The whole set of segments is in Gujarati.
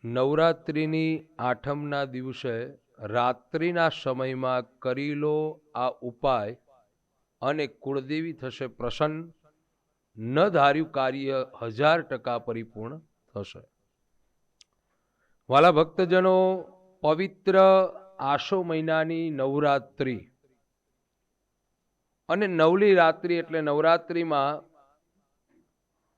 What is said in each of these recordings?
નવરાત્રિની આઠમના દિવસે રાત્રિના સમયમાં કરી લો આ ઉપાય અને કુળદેવી થશે પ્રસન્ન, ન ધાર્યું કાર્ય 1000% પરિપૂર્ણ થશે. વાલા ભક્તજનો, પવિત્ર આસો મહિનાની નવરાત્રિ અને નવલી રાત્રિ એટલે નવરાત્રિમાં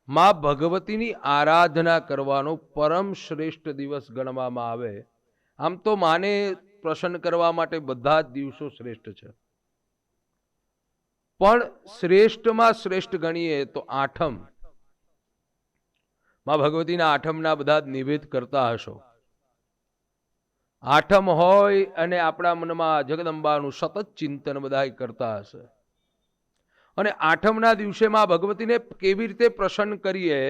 માં ભગવતીની આરાધના કરવાનો પરમ શ્રેષ્ઠ દિવસ ગણવામાં આવે. આમ તો માને પ્રસન્ન કરવા માટે બધા જ દિવસો શ્રેષ્ઠ છે, પણ શ્રેષ્ઠમાં શ્રેષ્ઠ ગણીએ તો આઠમ. માં ભગવતીના આઠમના બધા જ નિવેદ કરતા હશો. આઠમ હોય અને આપણા મનમાં જગદંબાનું સતત ચિંતન બધા કરતા હશે. અને આઠમના દિવસે માં ભગવતીને કેવી રીતે પ્રસન્ન કરીએ?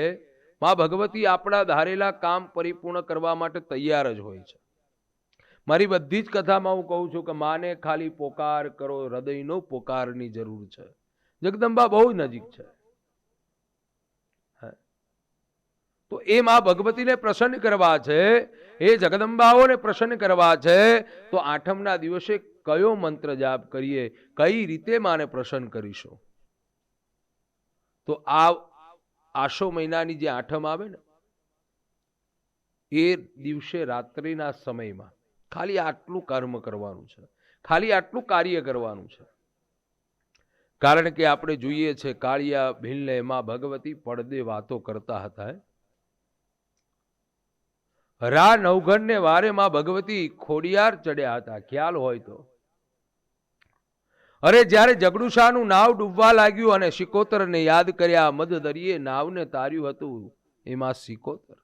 માં ભગવતી આપણા ધારેલા કામ પરિપૂર્ણ કરવા માટે તૈયાર જ હોય છે. મારી બધી જ કથામાં હું કહું છું કે માને ખાલી પોકાર કરો, હૃદયનો પોકારની જરૂર છે. જગદંબા બહુ નજીક છે. તો એ માં ભગવતીને પ્રસન્ન કરવા છે, એ જગદંબાઓને પ્રસન્ન કરવા છે. તો આઠમના દિવસે કયો મંત્ર જાપ કરીએ, કઈ રીતે માને પ્રસન્ન કરીશું? તો આ આસો મહિનાની જે આઠમ આવે ને, એ દિવસે રાત્રિના સમયમાં ખાલી આટલું કર્મ કરવાનું છે, ખાલી આટલું કાર્ય કરવાનું છે. કારણ કે આપણે જોઈએ છે કાળિયા ભીલને માં ભગવતી પડદે વાતો કરતા હતા. રા નવઘણને વારે માં ભગવતી ખોડિયાર ચડ્યા હતા, ખ્યાલ હોય તો. અરે જ્યારે જગડુશાનું નાવ ડૂબવા લાગ્યું અને સિકોતરને યાદ કર્યા, મધ દરિયે નાવને તાર્યું હતું એમાં સિકોતર.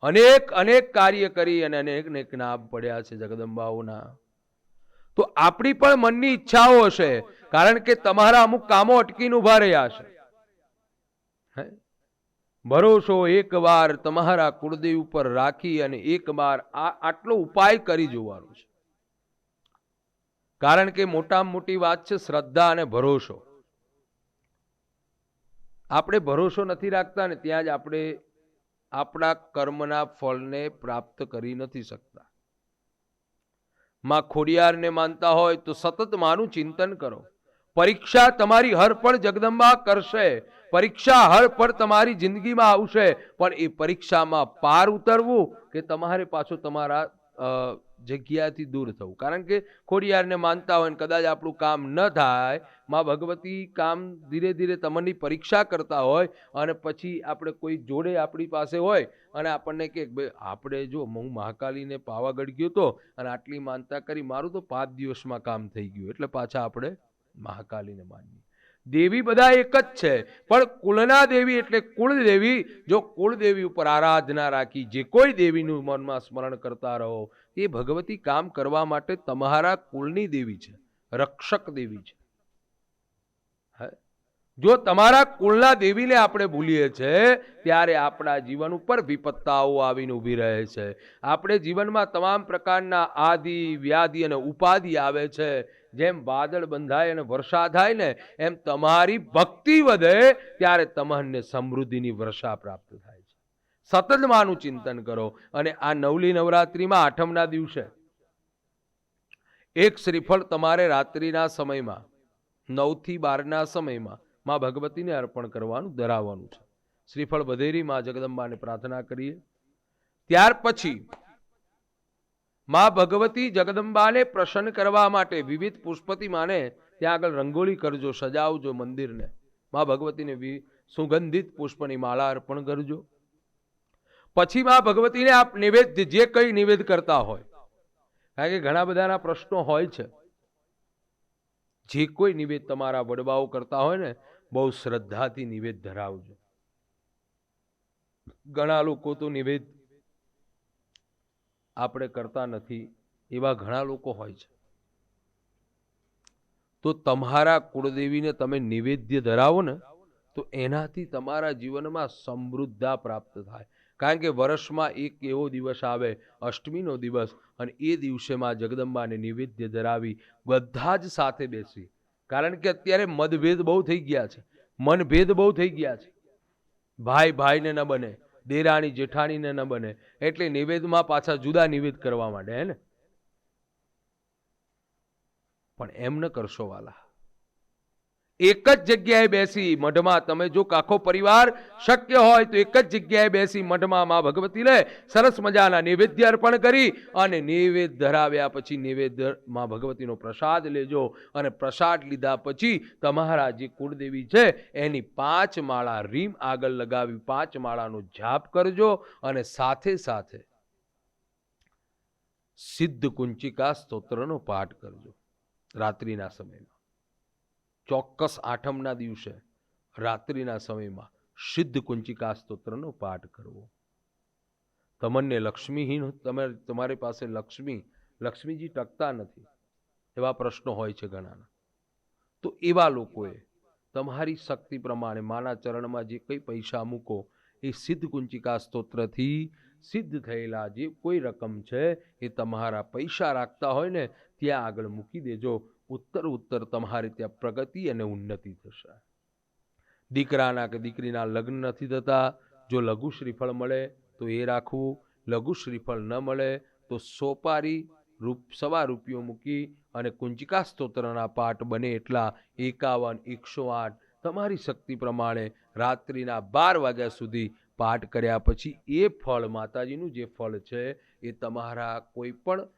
અનેક અનેક કાર્ય કરી અને અનેક અનેક નામ પડ્યા છે જગદંબાઓના. તો આપણી પણ મનની ઈચ્છાઓ હશે, કારણ કે તમારા અમુક કામો અટકીને ઉભા રહ્યા છે. ભરોસો એકવાર તમારા કુળદેવ ઉપર રાખી અને એકવાર આટલો ઉપાય કરી જોવાનો છે. કારણ કે મોટામાં મોટી વાત છે શ્રદ્ધા અને ભરોસો. આપણે ભરોસો નથી રાખતા ને ત્યાં જ આપણે આપણા કર્મના ફળને પ્રાપ્ત કરી નથી શકતા. માં ખોડિયારને માનતા હોય તો સતત માનું ચિંતન કરો. પરીક્ષા તમારી હર પણ જગદંબા કરશે. પરીક્ષા હર પર તમારી જિંદગીમાં આવશે, પણ એ પરીક્ષામાં પાર ઉતરવું કે તમારે પાછું તમારા જગ્યાથી દૂર થવું. કારણ કે ખોડિયારને માનતા હોય ને કદાચ આપણું કામ ન થાય, માં ભગવતી કામ ધીરે ધીરે તમારી પરીક્ષા કરતા હોય અને પછી આપણે કોઈ જોડે આપણી પાસે હોય અને આપણને કે આપણે જો હું મહાકાલીને પાવાગઢ ગયો તો અને આટલી માનતા કરી, મારું તો 5 દિવસમાં કામ થઈ ગયું, એટલે પાછા આપણે મહાકાલીને માનીએ. દેવી બધા એક જ છે, પણ કુળના દેવી એટલે કુળદેવી. જો કુળદેવી ઉપર આરાધના રાખી જે કોઈ દેવીનું મનમાં સ્મરણ કરતા રહો, એ ભગવતી કામ કરવા માટે તમારા કુળની દેવી છે, રક્ષક દેવી છે. જો તમારા કુળના દેવીને આપણે ભૂલીએ છીએ, ત્યારે આપણા જીવન ઉપર વિપત્તાઓ આવીને ઊભી રહે છે. આપણે જીવનમાં તમામ પ્રકારના આદિ વ્યાધિ અને ઉપાધિ આવે છે. જેમ વાદળ બંધાય અને વર્ષા થાય ને, એમ તમારી ભક્તિ વધે ત્યારે તમને સમૃદ્ધિની વર્ષા પ્રાપ્ત થાય છે. સતત માનું ચિંતન કરો. અને આ નવલી નવરાત્રિમાં આઠમના દિવસે એક શ્રીફળ તમારે રાત્રિના સમયમાં 9 થી 12 સમયમાં માં ભગવતીને અર્પણ કરવાનું, ધરાવવાનું છે. શ્રીફળ વધેરી માં જગદંબાને પ્રાર્થના કરીએ. ત્યાર પછી માં ભગવતી જગદંબાને પ્રસન્ન કરવા માટે વિવિધ પુષ્પથી માને ત્યાં આગળ રંગોળી કરજો, સજાવજો મંદિરને. માં ભગવતીને સુગંધિત પુષ્પની માળા અર્પણ કરજો. પછી માં ભગવતીને આપ નિવેદ્ય જે કંઈ નિવેદ કરતા હોય, કારણ કે ઘણા બધાના પ્રશ્નો હોય છે, જે કોઈ નિવેદ તમારા વડવાઓ કરતા હોય ને, બહુ શ્રદ્ધાથી નિવેદ ધરાવજો. ઘણા લોકો તો નિવેદ આપણે કરતા નથી, એવા ઘણા લોકો હોય છે. તો તમારા કુળદેવીને તમે નિવેદ્ય ધરાવો ને, તો એનાથી તમારા જીવનમાં સમૃદ્ધતા પ્રાપ્ત થાય. કારણ કે વર્ષમાં એક એવો દિવસ આવે, અષ્ટમીનો દિવસ, અને એ દિવસેમાં જગદંબાને નિવેદ્ય ધરાવી બધા જ સાથે બેસી. કારણ કે અત્યારે મતભેદ બહુ થઈ ગયા છે, મનભેદ બહુ થઈ ગયા છે. ભાઈ ભાઈને ન બને, દેરાણી જેઠાણીને ન બને, એટલે નિવેદમાં પાછા જુદા નિવેદ કરવા માંડે હે ને. પણ એમ ન કરશો વાલા. એક જ જગ્યાએ બેસી મઢમાં તમે જો આખો પરિવાર શક્ય હોય તો એક જ જગ્યાએ બેસી મઢમાં માં ભગવતીને સરસ મજાના નૈવેદ્ય અર્પણ કરી અને નૈવેદ્ય ધરાવ્યા પછી નૈવેદ્ય માં ભગવતીનો પ્રસાદ લેજો અને પ્રસાદ લીધા પછી તમારા જે કુળદેવી છે એની 5 માળા રીમ આગળ લગાવી 5 માળાનો જાપ કરજો અને સાથે સાથે સિદ્ધ કુંચિકા સ્તોત્રનો પાઠ કરજો. રાત્રિના સમયમાં ચોક્કસ આઠમના દિવસે રાત્રિના સમયમાં સિદ્ધ કુંચિકા સ્તોત્રનો પાઠ કરવો. તમને લક્ષ્મીહીન તમારી પાસે લક્ષ્મીજી ટકતા નથી એવા પ્રશ્નો હોય છે ઘણાના, તો એવા લોકોએ તમારી શક્તિ પ્રમાણે માના ચરણમાં જે કંઈ પૈસા મૂકો એ સિદ્ધ કુંચિકા સ્તોત્રથી સિદ્ધ થયેલા જે કોઈ રકમ છે એ તમારા પૈસા રાખતા હોય ને ત્યાં આગળ મૂકી દેજો. ઉત્તર તમારી ત્યાં પ્રગતિ અને ઉન્નતિ થશે. દીકરાના કે દીકરીના લગ્ન નથી થતા, જો લઘુ શ્રીફળ મળે તો એ રાખવું, લઘુ શ્રીફળ ન મળે તો સોપારી ₹1.25 રૂપિયો મૂકી અને કુંચિકા સ્તોત્રના પાઠ બને એટલા 51, 108 તમારી શક્તિ પ્રમાણે રાત્રિના 12 વાગ્યા સુધી પાઠ કર્યા પછી એ ફળ, માતાજીનું જે ફળ છે એ તમારા કોઈ પણ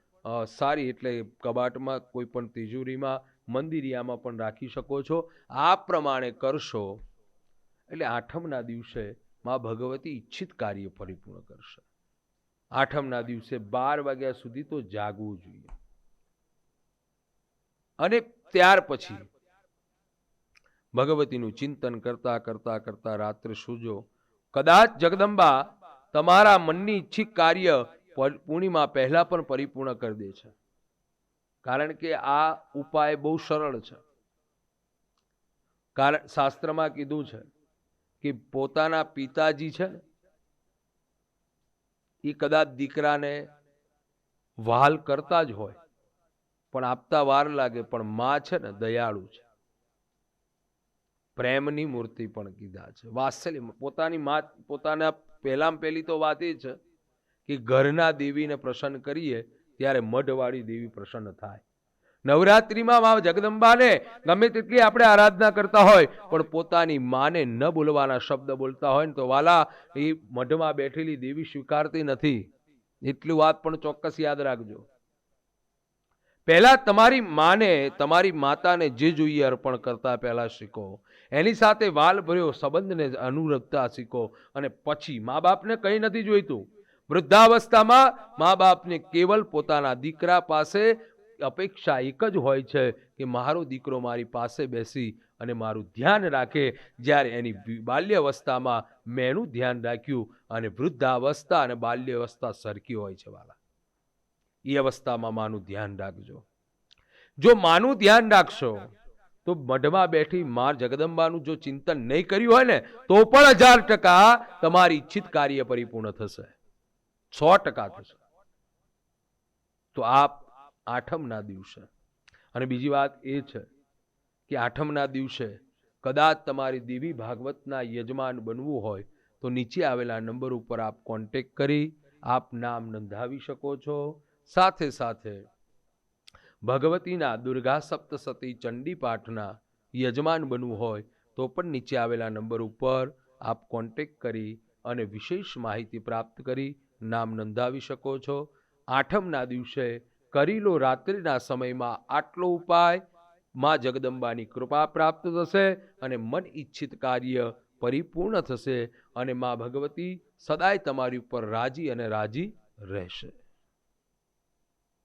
સારી એટલે કબાટમાં, કોઈ પણ તિજોરીમાં, મંદિરિયામાં પણ રાખી શકો છો. આ પ્રમાણે કરશો એટલે આઠમના દિવસે માં ભગવતી ઈચ્છિત કાર્ય પરિપૂર્ણ કરશે. આઠમના દિવસે 12 વાગ્યા સુધી તો જાગવું જોઈએ અને ત્યાર પછી ભગવતીનું ચિંતન કરતા કરતા કરતા રાત્રે સૂજો. કદાચ જગદંબા તમારા મનની ઈચ્છિત કાર્ય પૂર્ણિમા પહેલા પણ પરિપૂર્ણ કરી દે છે, કારણ કે આ ઉપાય બહુ સરળ છે. કારણ શાસ્ત્રમાં કીધું છે કે પોતાના પિતાજી છે એ કદાચ દીકરાને વહાલ કરતા જ હોય પણ આપતા વાર લાગે, પણ માં છે ને દયાળુ છે, પ્રેમની મૂર્તિ પણ કીધા છે. વાત્સલ્ય પોતાની માં, પોતાના પહેલી તો વાત એ છે કે ઘરના દેવીને પ્રસન્ન કરીએ ત્યારે મઢવાળી દેવી પ્રસન્ન થાય. નવરાત્રિમાં મા જગદંબાને ગમે તેટલી આપણે આરાધના કરતા હોય પણ પોતાની માને ન બોલવાના શબ્દ બોલતા હોય ને તો વાલા એ મઢમાં બેઠેલી દેવી સ્વીકારતી નથી. એટલી વાત પણ ચોક્કસ યાદ રાખજો. પહેલા તમારી માને, તમારી માતાને જે જોઈએ અર્પણ કરતા પહેલા શીખો, એની સાથે વાલ ભર્યો સંબંધને અનુરક્તા શીખો અને પછી મા બાપને કંઈ નથી જોઈતું. વૃદ્ધાવસ્થામાં મા બાપને કેવલ પોતાના દીકરા પાસે અપેક્ષા એક જ હોય છે કે મારો દીકરો મારી પાસે બેસી અને મારું ધ્યાન રાખે. જ્યારે એની બાલ્યાવસ્થામાં મેં એનું ધ્યાન રાખ્યું અને વૃદ્ધાવસ્થા અને બાલ્યાવસ્થા સરખી હોય છે વાલા. એ અવસ્થામાં માનું ધ્યાન રાખજો. જો માનું ધ્યાન રાખશો તો મઢમાં બેઠી મા જગદંબાનું જો ચિંતન નહીં કર્યું હોય ને તો પણ 1000% તમારી ઈચ્છિત કાર્ય પરિપૂર્ણ થશે, 100% થશે. તો આપ આઠમના દિવસે, અને બીજી વાત એ છે કે આઠમના દિવસે કદાચ તમારી દેવી ભાગવતના યજમાન બનવું હોય તો નીચે આવેલા નંબર ઉપર આપ કોન્ટેક્ટ કરી આપ નામ નોંધાવી શકો છો. સાથે સાથે ભગવતીના દુર્ગા સપ્તસતી ચંડી પાઠના યજમાન બનવું હોય તો પણ નીચે આવેલા નંબર ઉપર આપ કોન્ટેક્ટ કરી અને વિશેષ માહિતી પ્રાપ્ત કરી નામ નોંધાવી શકો છો. આઠમના દિવસે કરી લો. રાત્રિના સમયમાં આટલો ઉપાય, માં જગદંબાની કૃપા પ્રાપ્ત થશે અને મન ઈચ્છિત કાર્ય પરિપૂર્ણ થશે અને માં ભગવતી સદાય તમારી ઉપર રાજી અને રાજી રહેશે.